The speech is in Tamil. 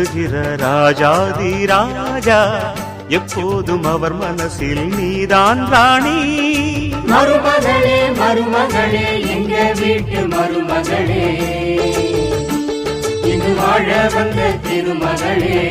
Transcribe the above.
பேசுகிற ராஜாதி ராஜா, எப்போதும் அவர் மனசில் நீதான் ராணி. மருமகளே மருமகளே எங்க வீட்டு மருமகளே, இங்கு வாழ வந்த திருமகளே.